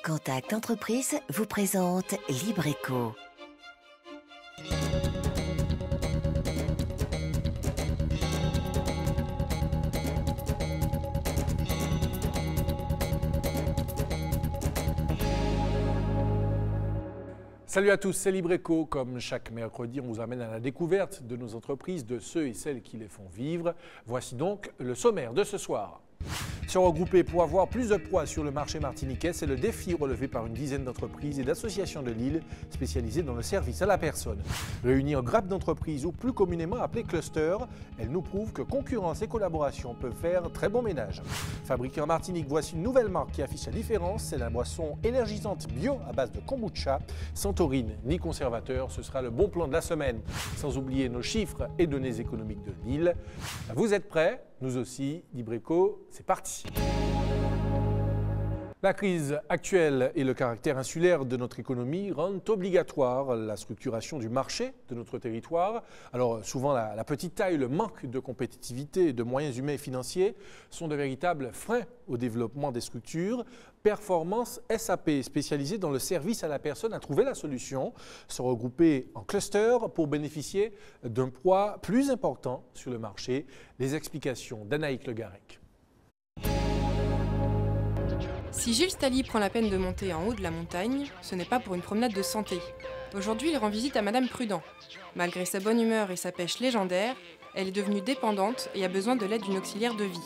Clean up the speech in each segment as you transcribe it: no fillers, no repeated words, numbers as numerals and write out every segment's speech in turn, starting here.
Contact Entreprise vous présente Libreco. Salut à tous, c'est Libreco. Comme chaque mercredi, on vous amène à la découverte de nos entreprises, de ceux et celles qui les font vivre. Voici donc le sommaire de ce soir. Se regrouper pour avoir plus de poids sur le marché martiniquais, c'est le défi relevé par une dizaine d'entreprises et d'associations de l'île spécialisées dans le service à la personne. Réunies en grappes d'entreprises ou plus communément appelées clusters, elles nous prouvent que concurrence et collaboration peuvent faire très bon ménage. Fabriquée en Martinique, voici une nouvelle marque qui affiche la différence, c'est la boisson énergisante bio à base de kombucha, sans taurine ni conservateur. Ce sera le bon plan de la semaine, sans oublier nos chiffres et données économiques de l'île. Vous êtes prêts? Nous aussi, Libreco, c'est parti. La crise actuelle et le caractère insulaire de notre économie rendent obligatoire la structuration du marché de notre territoire. Alors souvent la petite taille, le manque de compétitivité et de moyens humains et financiers sont de véritables freins au développement des structures. Performance SAP, spécialisée dans le service à la personne, a trouvé la solution, se regrouper en clusters pour bénéficier d'un poids plus important sur le marché. Les explications d'Anaïk Le Garec. Si Gilles Stali prend la peine de monter en haut de la montagne, ce n'est pas pour une promenade de santé. Aujourd'hui, il rend visite à Madame Prudent. Malgré sa bonne humeur et sa pêche légendaire, elle est devenue dépendante et a besoin de l'aide d'une auxiliaire de vie.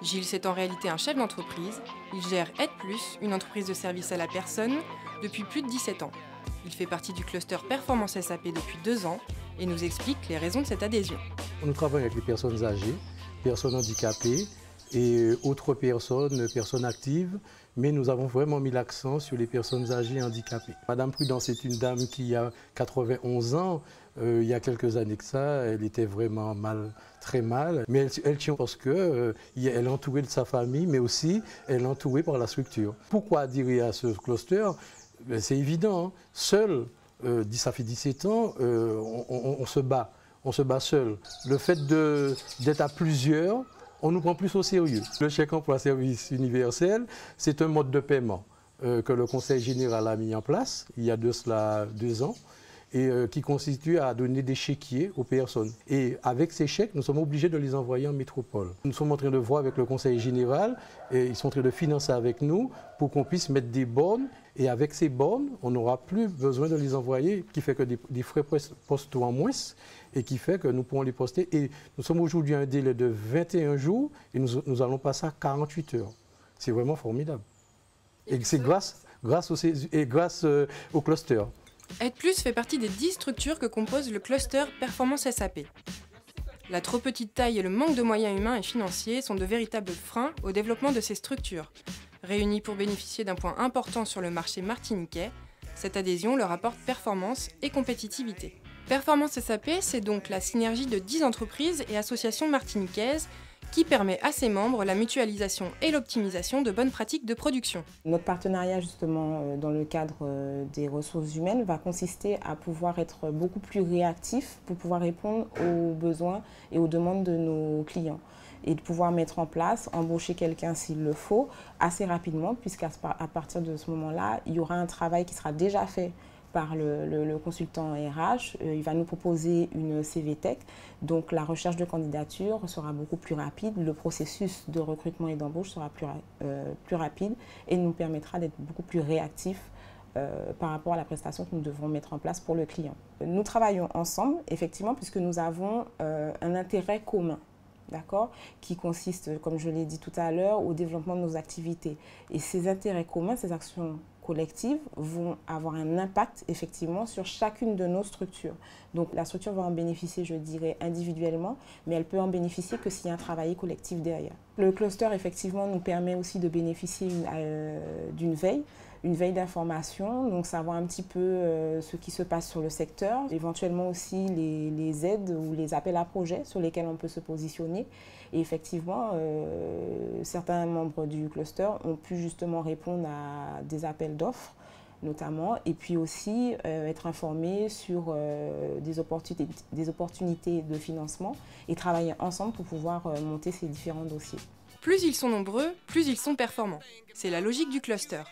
Gilles, c'est en réalité un chef d'entreprise. Il gère Aide Plus, une entreprise de service à la personne, depuis plus de 17 ans. Il fait partie du cluster Performance SAP depuis 2 ans et nous explique les raisons de cette adhésion. Nous travaillons avec les personnes âgées, personnes handicapées et autres personnes actives, mais nous avons vraiment mis l'accent sur les personnes âgées et handicapées. Madame Prudence est une dame qui a 91 ans. Il y a quelques années que ça, elle était vraiment mal, très mal, mais elle tient parce qu'elle est entourée de sa famille, mais aussi elle est entourée par la structure. Pourquoi adhérer à ce cluster? C'est évident, hein. Seul, ça fait 17 ans, on se bat seul. Le fait d'être à plusieurs, on nous prend plus au sérieux. Le chèque emploi service universel, c'est un mode de paiement que le Conseil général a mis en place il y a de cela 2 ans et qui constitue à donner des chéquiers aux personnes. Et avec ces chèques, nous sommes obligés de les envoyer en métropole. Nous sommes en train de voir avec le Conseil général et ils sont en train de financer avec nous pour qu'on puisse mettre des bornes. Et avec ces bornes, on n'aura plus besoin de les envoyer, qui fait que des frais postaux en moins et qui fait que nous pourrons les poster. Et nous sommes aujourd'hui à un délai de 21 jours et nous allons passer à 48 heures. C'est vraiment formidable. Et c'est grâce au cluster. Aide Plus fait partie des 10 structures que compose le cluster Performance SAP. La trop petite taille et le manque de moyens humains et financiers sont de véritables freins au développement de ces structures. Réunies pour bénéficier d'un point important sur le marché martiniquais, cette adhésion leur apporte performance et compétitivité. Performance SAP, c'est donc la synergie de 10 entreprises et associations martiniquaises qui permet à ses membres la mutualisation et l'optimisation de bonnes pratiques de production. Notre partenariat justement dans le cadre des ressources humaines va consister à pouvoir être beaucoup plus réactif pour pouvoir répondre aux besoins et aux demandes de nos clients et de pouvoir mettre en place, embaucher quelqu'un s'il le faut assez rapidement puisqu'à partir de ce moment-là, il y aura un travail qui sera déjà fait par le consultant RH. Il va nous proposer une CVTech, donc la recherche de candidature sera beaucoup plus rapide, le processus de recrutement et d'embauche sera plus rapide et nous permettra d'être beaucoup plus réactifs par rapport à la prestation que nous devrons mettre en place pour le client. Nous travaillons ensemble, effectivement, puisque nous avons un intérêt commun. D'accord, qui consiste, comme je l'ai dit tout à l'heure, au développement de nos activités. Et ces intérêts communs, ces actions collectives vont avoir un impact effectivement sur chacune de nos structures. Donc la structure va en bénéficier, je dirais, individuellement, mais elle peut en bénéficier que s'il y a un travail collectif derrière. Le cluster, effectivement, nous permet aussi de bénéficier d'une veille. Une veille d'information, donc savoir un petit peu ce qui se passe sur le secteur, éventuellement aussi les aides ou les appels à projets sur lesquels on peut se positionner. Et effectivement, certains membres du cluster ont pu justement répondre à des appels d'offres, notamment, et puis aussi être informés sur des opportunités de financement et travailler ensemble pour pouvoir monter ces différents dossiers. Plus ils sont nombreux, plus ils sont performants. C'est la logique du cluster.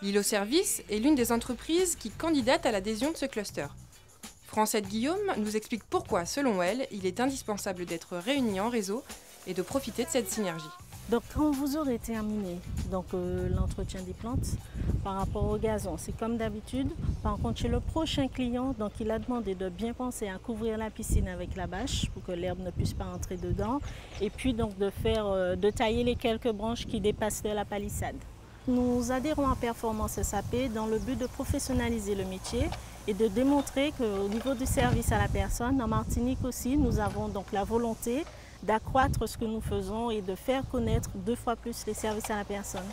Lilo Service est l'une des entreprises qui candidatent à l'adhésion de ce cluster. Francette Guillaume nous explique pourquoi, selon elle, il est indispensable d'être réunis en réseau et de profiter de cette synergie. Donc quand vous aurez terminé l'entretien des plantes par rapport au gazon, c'est comme d'habitude. Par contre, chez le prochain client, donc il a demandé de bien penser à couvrir la piscine avec la bâche pour que l'herbe ne puisse pas entrer dedans. Et puis donc de tailler les quelques branches qui dépassent de la palissade. Nous adhérons à Performance SAP dans le but de professionnaliser le métier et de démontrer qu'au niveau du service à la personne, en Martinique aussi, nous avons donc la volonté d'accroître ce que nous faisons et de faire connaître 2 fois plus les services à la personne.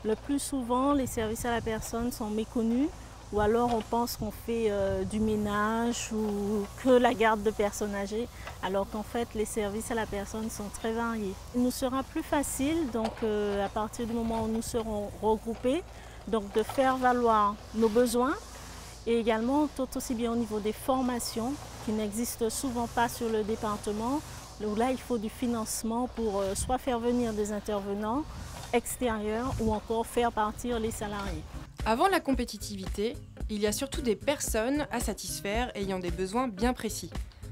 Le plus souvent, les services à la personne sont méconnus ou alors on pense qu'on fait du ménage ou que la garde de personnes âgées, alors qu'en fait les services à la personne sont très variés. Il nous sera plus facile, donc à partir du moment où nous serons regroupés, donc de faire valoir nos besoins et également tout aussi bien au niveau des formations qui n'existent souvent pas sur le département, où là il faut du financement pour soit faire venir des intervenants extérieurs ou encore faire partir les salariés. Avant la compétitivité, il y a surtout des personnes à satisfaire ayant des besoins bien précis.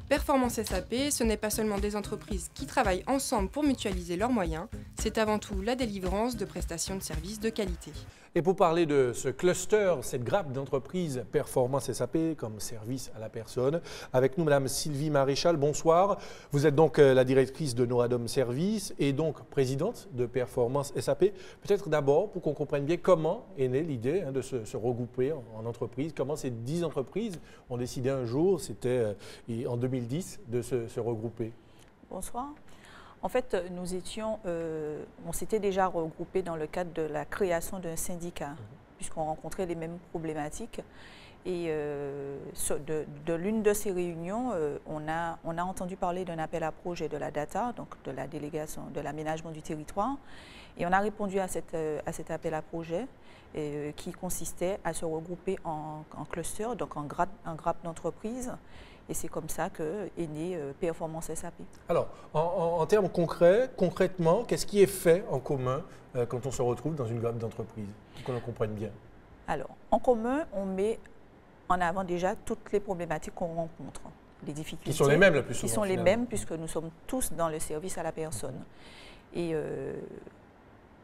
Performance SAP, ce n'est pas seulement des entreprises qui travaillent ensemble pour mutualiser leurs moyens, c'est avant tout la délivrance de prestations de services de qualité. Et pour parler de ce cluster, cette grappe d'entreprises Performance SAP comme service à la personne, avec nous Madame Sylvie Maréchal, bonsoir. Vous êtes donc la directrice de Noradom Service et donc présidente de Performance SAP. Peut-être d'abord pour qu'on comprenne bien comment est née l'idée de se regrouper en entreprise, comment ces 10 entreprises ont décidé un jour, c'était en 2010, de se regrouper. Bonsoir. En fait, on s'était déjà regroupés dans le cadre de la création d'un syndicat, puisqu'on rencontrait les mêmes problématiques. Et de l'une de ces réunions, on a entendu parler d'un appel à projet de la DATA, donc de la délégation de l'aménagement du territoire. Et on a répondu à cet appel à projet qui consistait à se regrouper en cluster, donc en grappe d'entreprise. Et c'est comme ça qu'est né Performance SAP. Alors, en termes concrets, concrètement, qu'est-ce qui est fait en commun quand on se retrouve dans une grappe d'entreprise, pour qu'on le comprenne bien? Alors, en commun, on met en avant déjà toutes les problématiques qu'on rencontre, les difficultés. Qui sont les mêmes la plus souvent. Qui sont les mêmes puisque nous sommes tous dans le service à la personne. Et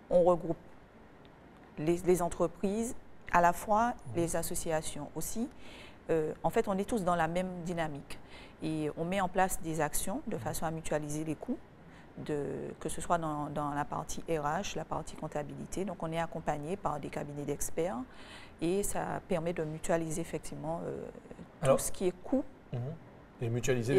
on regroupe les entreprises, à la fois les associations aussi. En fait, on est tous dans la même dynamique et on met en place des actions de façon à mutualiser les coûts, que ce soit dans la partie RH, la partie comptabilité. Donc, on est accompagné par des cabinets d'experts et ça permet de mutualiser effectivement tout ce qui est coût. Et mutualiser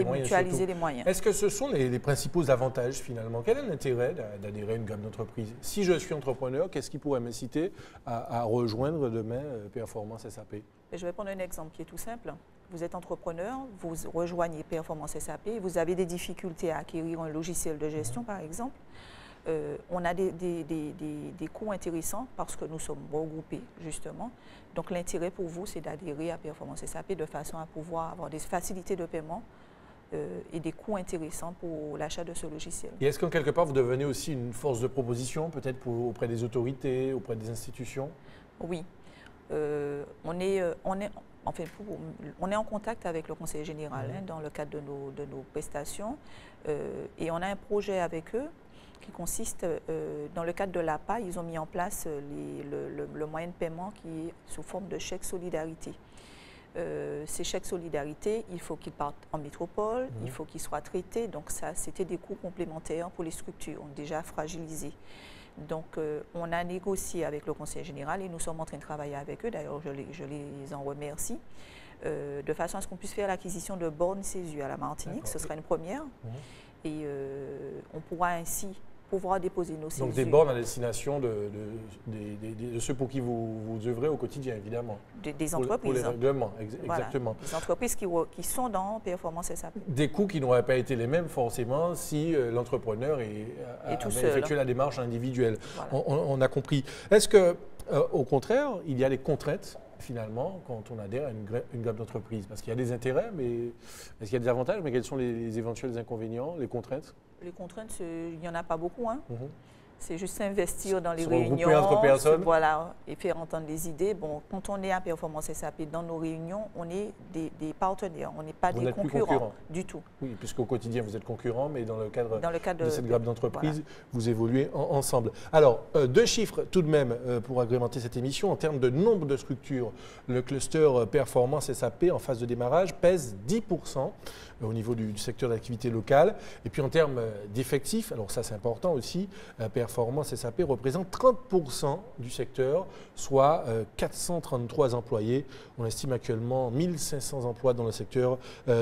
les moyens. Est-ce que ce sont les principaux avantages finalement? Quel est l'intérêt d'adhérer à une gamme d'entreprises? Si je suis entrepreneur, qu'est-ce qui pourrait m'inciter à rejoindre demain Performance SAP? Je vais prendre un exemple qui est tout simple. Vous êtes entrepreneur, vous rejoignez Performance SAP, vous avez des difficultés à acquérir un logiciel de gestion par exemple. On a des coûts intéressants parce que nous sommes regroupés justement. Donc l'intérêt pour vous, c'est d'adhérer à Performance SAP de façon à pouvoir avoir des facilités de paiement et des coûts intéressants pour l'achat de ce logiciel. Et est-ce qu'en quelque part, vous devenez aussi une force de proposition, peut-être auprès des autorités, auprès des institutions? Oui. On est en contact avec le conseiller général dans le cadre de nos prestations et on a un projet avec eux qui consiste, dans le cadre de l'APA, ils ont mis en place le moyen de paiement qui est sous forme de chèque solidarité. Ces chèques solidarité, il faut qu'ils partent en métropole, il faut qu'ils soient traités, donc ça, c'était des coûts complémentaires pour les structures déjà fragilisées. Donc, on a négocié avec le conseiller général et nous sommes en train de travailler avec eux, d'ailleurs je les en remercie, de façon à ce qu'on puisse faire l'acquisition de bornes CESU à la Martinique, ce sera une première, et on pourra ainsi pouvoir déposer nos CESU. Donc des bornes à destination de ceux pour qui vous œuvrez au quotidien, évidemment. Des entreprises. Pour les règlements, exactement. Des entreprises qui sont dans Performance SAP. Des coûts qui n'auraient pas été les mêmes forcément si l'entrepreneur avait effectué la démarche individuelle. Voilà. On a compris. Est-ce que, au contraire, il y a des contraintes finalement quand on adhère à une grappe d'entreprise? Parce qu'il y a des intérêts, mais est-ce qu'il y a des avantages? Mais quels sont les éventuels inconvénients, les contraintes? Les contraintes, il n'y en a pas beaucoup. C'est juste investir dans les Se regrouper réunions, entre personnes. voilà, et faire entendre les idées. Bon, quand on est à Performance SAP, dans nos réunions, on est des partenaires, on n'est pas Vous des n'êtes plus concurrents concurrents. du tout. Oui, puisqu'au quotidien, vous êtes concurrents, mais dans le cadre de cette grappe d'entreprise, voilà. vous évoluez ensemble. Alors, 2 chiffres tout de même pour agrémenter cette émission. En termes de nombre de structures, le cluster Performance SAP en phase de démarrage pèse 10% au niveau du secteur d'activité locale. Et puis en termes d'effectifs, alors ça c'est important aussi, Performance SAP représente 30% du secteur, soit 433 employés. On estime actuellement 1500 emplois dans le secteur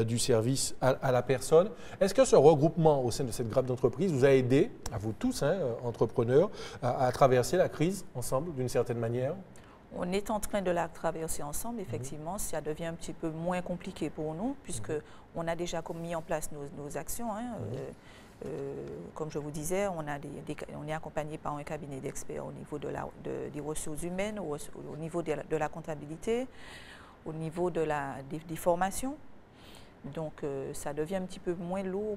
du service à la personne. Est-ce que ce regroupement au sein de cette grappe d'entreprise vous a aidé, à vous tous, entrepreneurs, à traverser la crise ensemble d'une certaine manière ? On est en train de la traverser ensemble, effectivement. Ça devient un petit peu moins compliqué pour nous, puisqu'on a déjà mis en place nos actions. Comme je vous disais, on est accompagné par un cabinet d'experts au niveau des ressources humaines, au niveau de la comptabilité, au niveau des formations. Donc, ça devient un petit peu moins lourd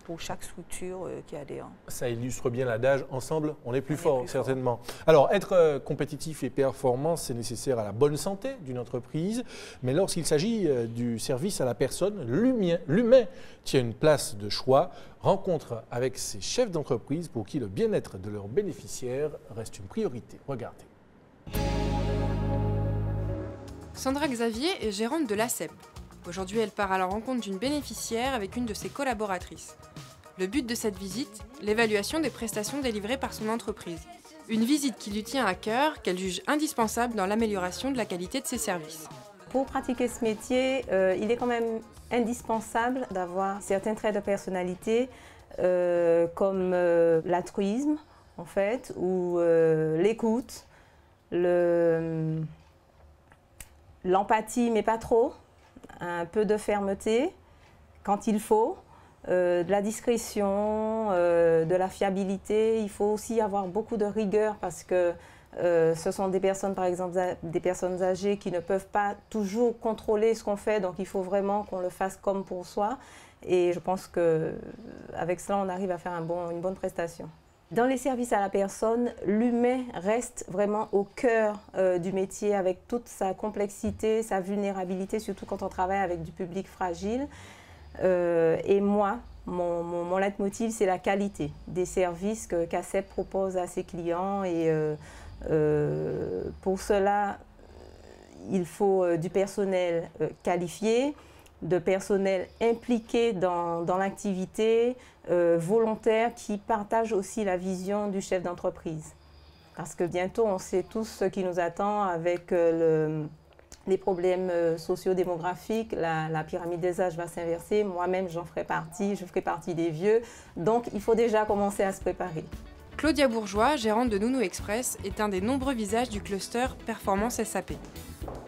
pour chaque structure qui adhère. Ça illustre bien l'adage « ensemble, on est plus fort », certainement. Alors, être compétitif et performant, c'est nécessaire à la bonne santé d'une entreprise, mais lorsqu'il s'agit du service à la personne, l'humain tient une place de choix. Rencontre avec ces chefs d'entreprise pour qui le bien-être de leurs bénéficiaires reste une priorité. Regardez. Sandra Xavier est gérante de l'ACEP. Aujourd'hui, elle part à la rencontre d'une bénéficiaire avec une de ses collaboratrices. Le but de cette visite, l'évaluation des prestations délivrées par son entreprise. Une visite qui lui tient à cœur, qu'elle juge indispensable dans l'amélioration de la qualité de ses services. Pour pratiquer ce métier, il est quand même indispensable d'avoir certains traits de personnalité comme l'altruisme, en fait, ou l'écoute, l'empathie, mais pas trop, un peu de fermeté quand il faut, de la discrétion, de la fiabilité. Il faut aussi avoir beaucoup de rigueur parce que ce sont des personnes, par exemple, des personnes âgées qui ne peuvent pas toujours contrôler ce qu'on fait, donc il faut vraiment qu'on le fasse comme pour soi. Et je pense qu'avec cela, on arrive à faire une bonne prestation. Dans les services à la personne, l'humain reste vraiment au cœur du métier avec toute sa complexité, sa vulnérabilité, surtout quand on travaille avec du public fragile. Et moi, mon leitmotiv, c'est la qualité des services que CACEP propose à ses clients. Et pour cela, il faut du personnel qualifié, de personnel impliqué dans l'activité, volontaire, qui partage aussi la vision du chef d'entreprise. Parce que bientôt, on sait tous ce qui nous attend avec les problèmes socio-démographiques. La pyramide des âges va s'inverser. Moi-même, je ferai partie des vieux. Donc, il faut déjà commencer à se préparer. Claudia Bourgeois, gérante de Nounou Express, est un des nombreux visages du cluster Performance SAP.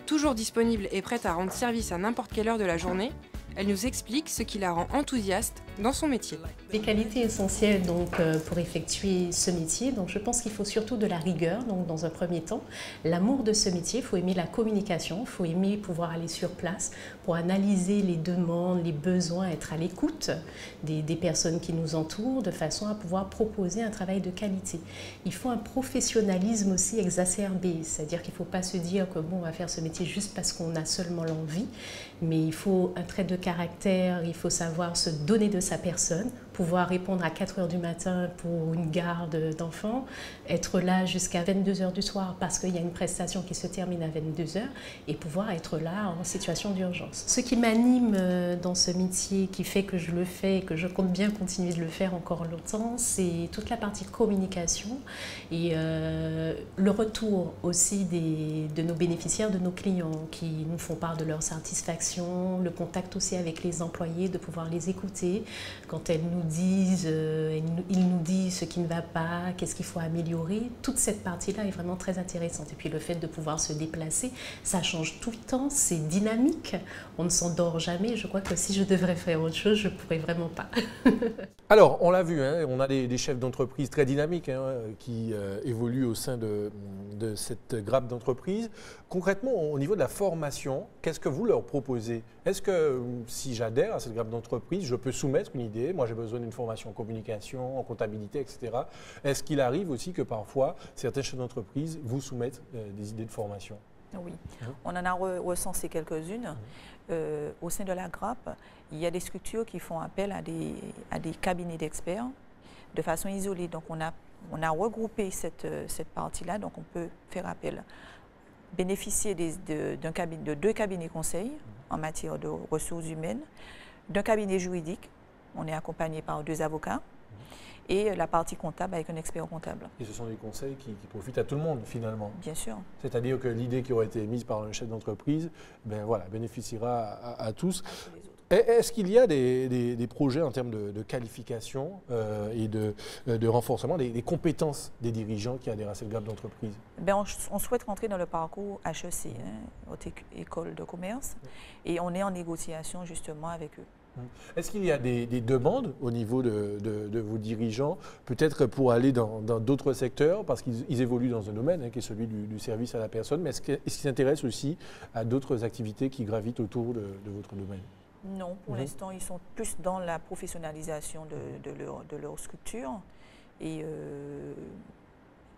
Toujours disponible et prête à rendre service à n'importe quelle heure de la journée, elle nous explique ce qui la rend enthousiaste dans son métier. Les qualités essentielles pour effectuer ce métier, donc je pense qu'il faut surtout de la rigueur, donc dans un premier temps, l'amour de ce métier, il faut aimer la communication, il faut aimer pouvoir aller sur place pour analyser les demandes, les besoins, être à l'écoute des personnes qui nous entourent de façon à pouvoir proposer un travail de qualité. Il faut un professionnalisme aussi exacerbé, c'est-à-dire qu'il ne faut pas se dire que bon, on va faire ce métier juste parce qu'on a seulement l'envie, mais il faut un trait de caractère, il faut savoir se donner de sa personne, pouvoir répondre à 4 h du matin pour une garde d'enfants, être là jusqu'à 22 h du soir parce qu'il y a une prestation qui se termine à 22 h et pouvoir être là en situation d'urgence. Ce qui m'anime dans ce métier, qui fait que je le fais et que je compte bien continuer de le faire encore longtemps, c'est toute la partie communication et le retour aussi de nos bénéficiaires, de nos clients qui nous font part de leur satisfaction, le contact aussi avec les employés, de pouvoir les écouter quand elles nous disent, ils nous disent ce qui ne va pas, qu'est-ce qu'il faut améliorer. Toute cette partie-là est vraiment très intéressante. Et puis le fait de pouvoir se déplacer, ça change tout le temps, c'est dynamique, on ne s'endort jamais. Je crois que si je devrais faire autre chose, je ne pourrais vraiment pas. Alors, on l'a vu, on a des chefs d'entreprise très dynamiques qui évoluent au sein de cette grappe d'entreprise. Concrètement, au niveau de la formation, qu'est-ce que vous leur proposez? Est-ce que si j'adhère à cette grappe d'entreprise, je peux soumettre une idée? Moi, j'ai besoin besoin d'une formation en communication, en comptabilité, etc. Est-ce qu'il arrive aussi que parfois, certains chefs d'entreprise vous soumettent des idées de formation? Oui, on en a recensé quelques-unes. Au sein de la GRAP, il y a des structures qui font appel à des cabinets d'experts de façon isolée. Donc on a regroupé cette partie-là, donc on peut faire appel, bénéficier de 2 cabinets conseils en matière de ressources humaines, d'un cabinet juridique, on est accompagné par 2 avocats, et la partie comptable avec un expert comptable. Et ce sont des conseils qui profitent à tout le monde finalement. Bien sûr. C'est-à-dire que l'idée qui aurait été émise par un chef d'entreprise bénéficiera à tous. Est-ce qu'il y a des projets en termes de qualification et de renforcement des compétences des dirigeants qui adhèrent à cette gamme d'entreprise? On souhaite rentrer dans le parcours HEC, Haute École de Commerce, et on est en négociation justement avec eux. Est-ce qu'il y a des demandes au niveau de vos dirigeants, peut-être pour aller dans d'autres secteurs, parce qu'ils évoluent dans un domaine qui est celui du service à la personne, mais est-ce qu'ils s'intéressent aussi à d'autres activités qui gravitent autour de votre domaine? Non, pour l'instant, ils sont plus dans la professionnalisation de leur structure. Et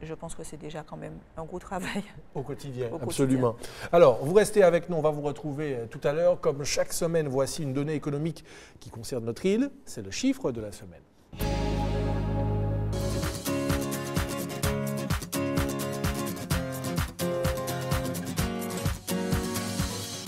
je pense que c'est déjà quand même un gros travail. Au quotidien, absolument. Alors, vous restez avec nous, on va vous retrouver tout à l'heure. Comme chaque semaine, voici une donnée économique qui concerne notre île. C'est le chiffre de la semaine.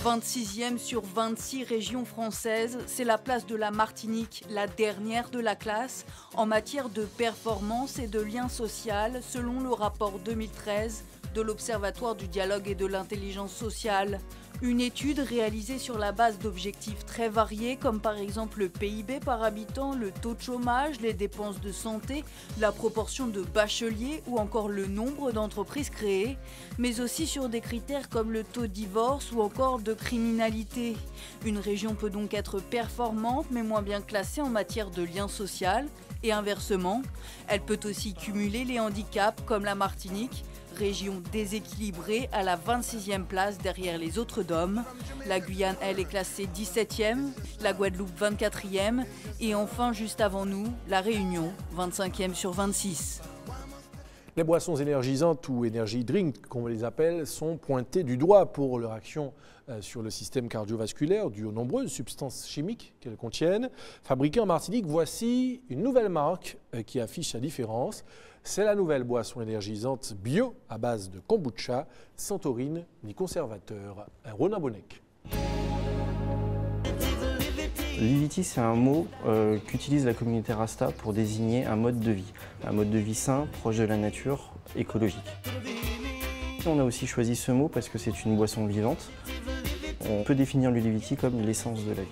26e sur 26 régions françaises, c'est la place de la Martinique, la dernière de la classe, en matière de performance et de lien social, selon le rapport 2013 de l'Observatoire du dialogue et de l'intelligence sociale. Une étude réalisée sur la base d'objectifs très variés, comme par exemple le PIB par habitant, le taux de chômage, les dépenses de santé, la proportion de bacheliers ou encore le nombre d'entreprises créées, mais aussi sur des critères comme le taux de divorce ou encore de criminalité. Une région peut donc être performante mais moins bien classée en matière de lien social, et inversement, elle peut aussi cumuler les handicaps comme la Martinique, région déséquilibrée à la 26e place derrière les autres DOM. La Guyane, elle, est classée 17e, la Guadeloupe 24e et enfin, juste avant nous, la Réunion 25e sur 26. Les boissons énergisantes ou energy drink, comme on les appelle, sont pointées du doigt pour leur action sur le système cardiovasculaire dû aux nombreuses substances chimiques qu'elles contiennent. Fabriquées en Martinique, voici une nouvelle marque qui affiche sa différence. C'est la nouvelle boisson énergisante bio à base de kombucha, sans taurine ni conservateur. Ronan Bonnec. Livity, c'est un mot qu'utilise la communauté Rasta pour désigner un mode de vie sain, proche de la nature, écologique. On a aussi choisi ce mot parce que c'est une boisson vivante. On peut définir le Livity comme l'essence de la vie.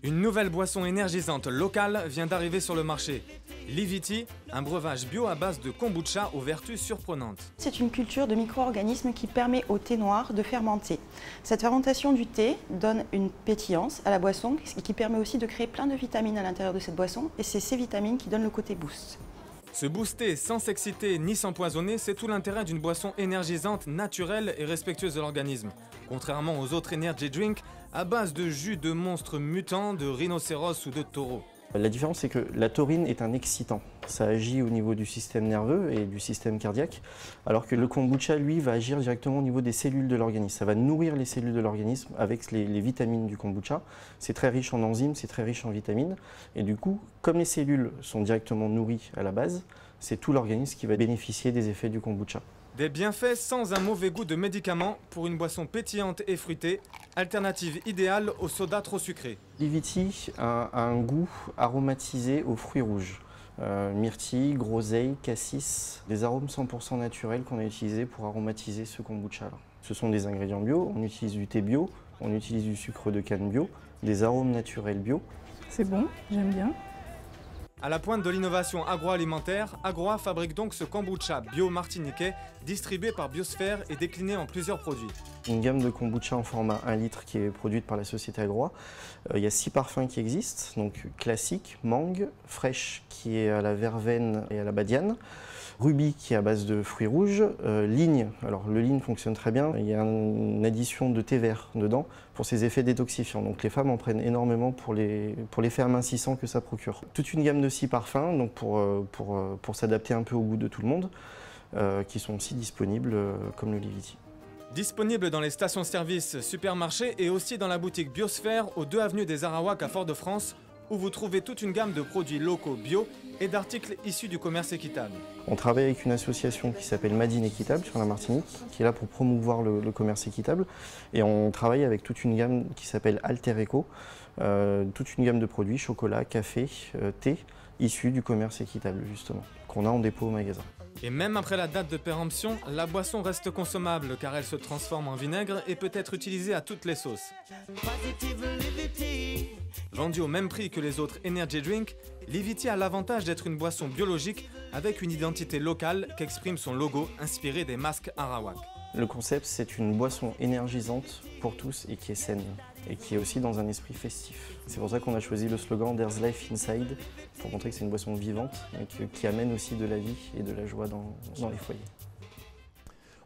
Une nouvelle boisson énergisante locale vient d'arriver sur le marché. Livity, un breuvage bio à base de kombucha aux vertus surprenantes. C'est une culture de micro-organismes qui permet au thé noir de fermenter. Cette fermentation du thé donne une pétillance à la boisson qui permet aussi de créer plein de vitamines à l'intérieur de cette boisson et c'est ces vitamines qui donnent le côté boost. Se booster sans s'exciter ni s'empoisonner, c'est tout l'intérêt d'une boisson énergisante, naturelle et respectueuse de l'organisme. Contrairement aux autres energy drinks à base de jus de monstres mutants, de rhinocéros ou de taureaux. La différence, c'est que la taurine est un excitant. Ça agit au niveau du système nerveux et du système cardiaque, alors que le kombucha, lui, va agir directement au niveau des cellules de l'organisme. Ça va nourrir les cellules de l'organisme avec les vitamines du kombucha. C'est très riche en enzymes, c'est très riche en vitamines. Et du coup, comme les cellules sont directement nourries à la base, c'est tout l'organisme qui va bénéficier des effets du kombucha. Des bienfaits sans un mauvais goût de médicament pour une boisson pétillante et fruitée, alternative idéale au soda trop sucré. Livity a un goût aromatisé aux fruits rouges. Myrtille, groseille, cassis, des arômes 100% naturels qu'on a utilisés pour aromatiser ce kombucha-là. Ce sont des ingrédients bio, on utilise du thé bio, on utilise du sucre de canne bio, des arômes naturels bio. C'est bon, j'aime bien. À la pointe de l'innovation agroalimentaire, Agroa fabrique donc ce kombucha bio martiniquais distribué par Biosphère et décliné en plusieurs produits. Une gamme de kombucha en format 1 litre qui est produite par la société Agroa. Il y a 6 parfums qui existent, donc classique, mangue, fraîche qui est à la verveine et à la badiane, Ruby qui est à base de fruits rouges, Ligne, alors le Ligne fonctionne très bien, il y a une addition de thé vert dedans pour ses effets détoxifiants. Donc les femmes en prennent énormément pour l'effet amincissant que ça procure. Toute une gamme de aussi parfums, donc pour s'adapter un peu au goût de tout le monde, qui sont aussi disponibles comme le Liviti. Disponible dans les stations-service, supermarchés et aussi dans la boutique Biosphère aux 2 avenues des Arawaks à Fort-de-France, où vous trouvez toute une gamme de produits locaux bio et d'articles issus du commerce équitable. On travaille avec une association qui s'appelle Madine Équitable sur la Martinique, qui est là pour promouvoir le commerce équitable. Et on travaille avec toute une gamme qui s'appelle Alter Eco, toute une gamme de produits, chocolat, café, thé, issus du commerce équitable justement, qu'on a en dépôt au magasin. Et même après la date de péremption, la boisson reste consommable car elle se transforme en vinaigre et peut être utilisée à toutes les sauces. Vendu au même prix que les autres energy drinks, Liviti a l'avantage d'être une boisson biologique avec une identité locale qu'exprime son logo inspiré des masques Arawak. Le concept, c'est une boisson énergisante pour tous et qui est saine et qui est aussi dans un esprit festif. C'est pour ça qu'on a choisi le slogan There's Life Inside, pour montrer que c'est une boisson vivante et qui amène aussi de la vie et de la joie dans les foyers.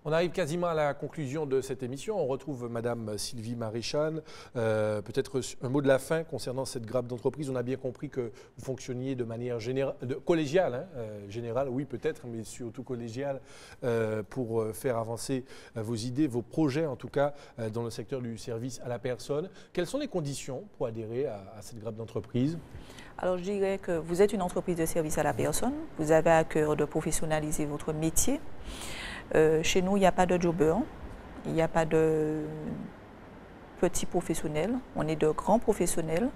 On arrive quasiment à la conclusion de cette émission. On retrouve Madame Sylvie Maréchal. Peut-être un mot de la fin concernant cette grappe d'entreprise. On a bien compris que vous fonctionniez de manière collégiale, générale, oui peut-être, mais surtout collégiale, pour faire avancer vos idées, vos projets en tout cas, dans le secteur du service à la personne. Quelles sont les conditions pour adhérer à cette grappe d'entreprise ? Alors je dirais que vous êtes une entreprise de service à la personne. Vous avez à cœur de professionnaliser votre métier. Chez nous, il n'y a pas de jobber, il n'y a pas de petits professionnels, on est de grands professionnels.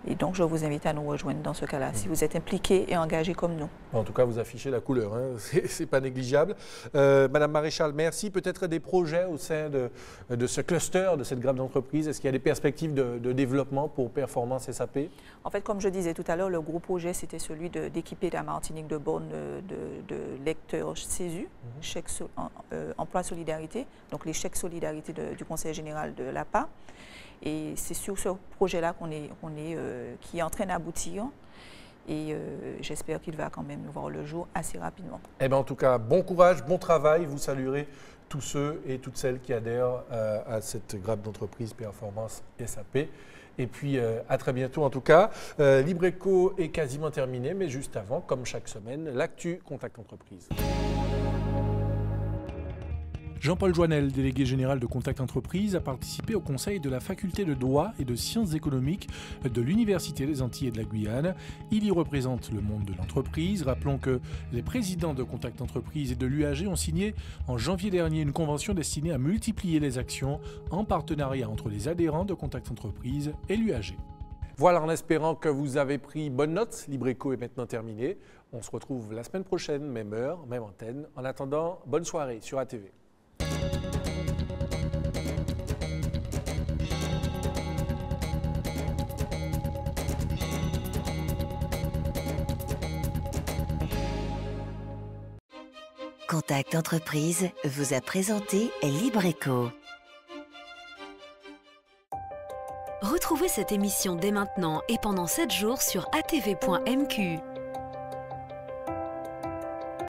Et donc, je vous invite à nous rejoindre dans ce cas-là, si vous êtes impliqués et engagés comme nous. En tout cas, vous affichez la couleur, hein. C'est pas négligeable. Madame Maréchal, merci. Peut-être des projets au sein de ce cluster, de cette grappe d'entreprise. Est-ce qu'il y a des perspectives de développement pour Performance SAP? En fait, comme je disais tout à l'heure, le gros projet, c'était celui d'équiper la Martinique de bornes de lecteurs CESU, emploi solidarité, donc les chèques solidarité du Conseil général de l'APA. Et c'est sur ce projet-là qui est en train d'aboutir. Et j'espère qu'il va quand même voir le jour assez rapidement. Eh bien, en tout cas, bon courage, bon travail. Vous saluerez tous ceux et toutes celles qui adhèrent à cette grappe d'entreprise Performance SAP. Et puis, à très bientôt en tout cas. Libreco est quasiment terminé, mais juste avant, comme chaque semaine, l'actu Contact Entreprise. Jean-Paul Joannel, délégué général de Contact Entreprise, a participé au conseil de la faculté de droit et de sciences économiques de l'Université des Antilles et de la Guyane. Il y représente le monde de l'entreprise. Rappelons que les présidents de Contact Entreprise et de l'UAG ont signé en janvier dernier une convention destinée à multiplier les actions en partenariat entre les adhérents de Contact Entreprise et l'UAG. Voilà, en espérant que vous avez pris bonne note, Libreco est maintenant terminé. On se retrouve la semaine prochaine, même heure, même antenne. En attendant, bonne soirée sur ATV. Contact Entreprise vous a présenté Libreco. Retrouvez cette émission dès maintenant et pendant 7 jours sur atv.mq.